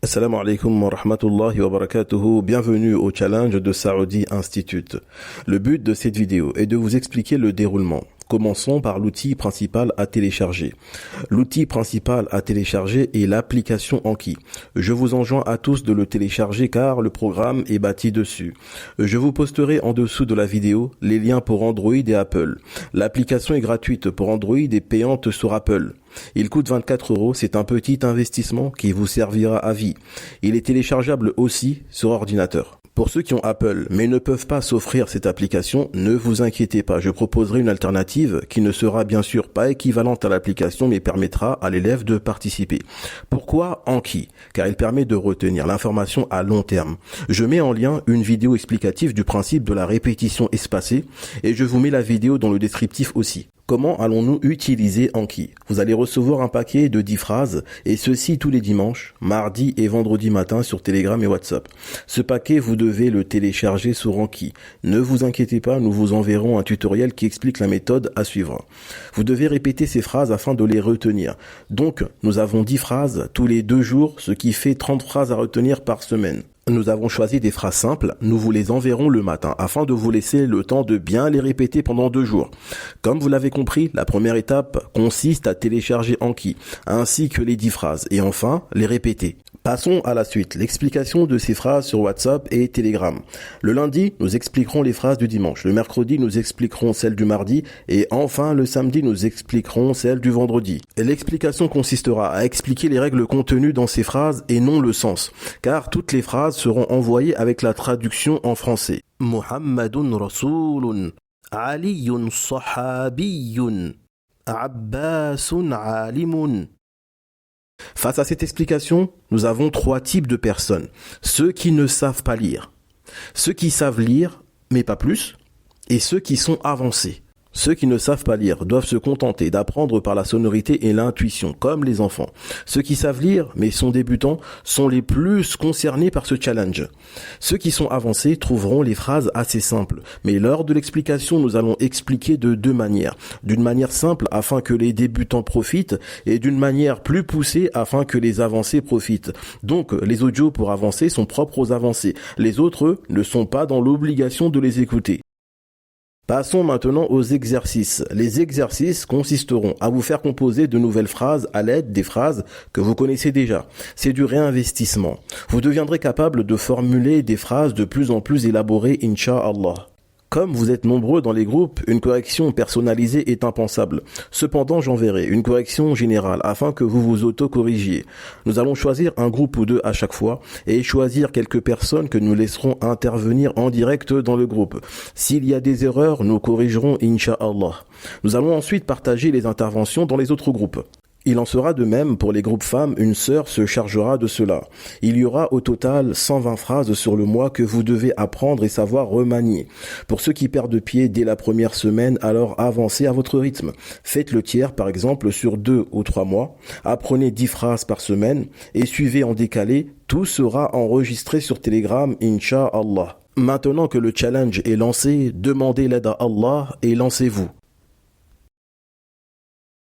Assalamu alaikum wa rahmatullahi wa barakatuhu. Bienvenue au challenge de Saoudi Institute. Le but de cette vidéo est de vous expliquer le déroulement. Commençons par l'outil principal à télécharger. L'outil principal à télécharger est l'application Anki. Je vous enjoins à tous de le télécharger car le programme est bâti dessus. Je vous posterai en dessous de la vidéo les liens pour Android et Apple. L'application est gratuite pour Android et payante sur Apple. Il coûte 24 €, c'est un petit investissement qui vous servira à vie. Il est téléchargeable aussi sur ordinateur. Pour ceux qui ont Apple mais ne peuvent pas s'offrir cette application, ne vous inquiétez pas, je proposerai une alternative qui ne sera bien sûr pas équivalente à l'application mais permettra à l'élève de participer. Pourquoi Anki? Car il permet de retenir l'information à long terme. Je mets en lien une vidéo explicative du principe de la répétition espacée et je vous mets la vidéo dans le descriptif aussi. Comment allons-nous utiliser Anki? Vous allez recevoir un paquet de 10 phrases et ceci tous les dimanches, mardi et vendredi matin sur Telegram et WhatsApp. Ce paquet, vous devez le télécharger sur Anki. Ne vous inquiétez pas, nous vous enverrons un tutoriel qui explique la méthode à suivre. Vous devez répéter ces phrases afin de les retenir. Donc, nous avons 10 phrases tous les 2 jours, ce qui fait 30 phrases à retenir par semaine. Nous avons choisi des phrases simples, nous vous les enverrons le matin afin de vous laisser le temps de bien les répéter pendant 2 jours. Comme vous l'avez compris, la première étape consiste à télécharger Anki, ainsi que les 10 phrases, et enfin les répéter. Passons à la suite, l'explication de ces phrases sur WhatsApp et Telegram. Le lundi, nous expliquerons les phrases du dimanche. Le mercredi, nous expliquerons celles du mardi. Et enfin, le samedi, nous expliquerons celles du vendredi. Et l'explication consistera à expliquer les règles contenues dans ces phrases et non le sens. Car toutes les phrases seront envoyées avec la traduction en français. Muhammadun Rasulun, Aliyun Sahabiyun, Abbasun Alimun. Face à cette explication, nous avons 3 types de personnes. Ceux qui ne savent pas lire, ceux qui savent lire, mais pas plus, et ceux qui sont avancés. Ceux qui ne savent pas lire doivent se contenter d'apprendre par la sonorité et l'intuition, comme les enfants. Ceux qui savent lire, mais sont débutants, sont les plus concernés par ce challenge. Ceux qui sont avancés trouveront les phrases assez simples. Mais lors de l'explication, nous allons expliquer de 2 manières. D'une manière simple afin que les débutants profitent et d'une manière plus poussée afin que les avancés profitent. Donc, les audios pour avancer sont propres aux avancés. Les autres, eux, ne sont pas dans l'obligation de les écouter. Passons maintenant aux exercices. Les exercices consisteront à vous faire composer de nouvelles phrases à l'aide des phrases que vous connaissez déjà. C'est du réinvestissement. Vous deviendrez capable de formuler des phrases de plus en plus élaborées, Inch'Allah. Comme vous êtes nombreux dans les groupes, une correction personnalisée est impensable. Cependant, j'enverrai une correction générale afin que vous vous auto-corrigiez. Nous allons choisir un groupe ou 2 à chaque fois et choisir quelques personnes que nous laisserons intervenir en direct dans le groupe. S'il y a des erreurs, nous corrigerons Inch'Allah. Nous allons ensuite partager les interventions dans les autres groupes. Il en sera de même pour les groupes femmes, une sœur se chargera de cela. Il y aura au total 120 phrases sur le mois que vous devez apprendre et savoir remanier. Pour ceux qui perdent pied dès la première semaine, alors avancez à votre rythme. Faites le tiers par exemple sur 2 ou 3 mois. Apprenez 10 phrases par semaine et suivez en décalé. Tout sera enregistré sur Telegram, Inch'Allah. Maintenant que le challenge est lancé, demandez l'aide à Allah et lancez-vous.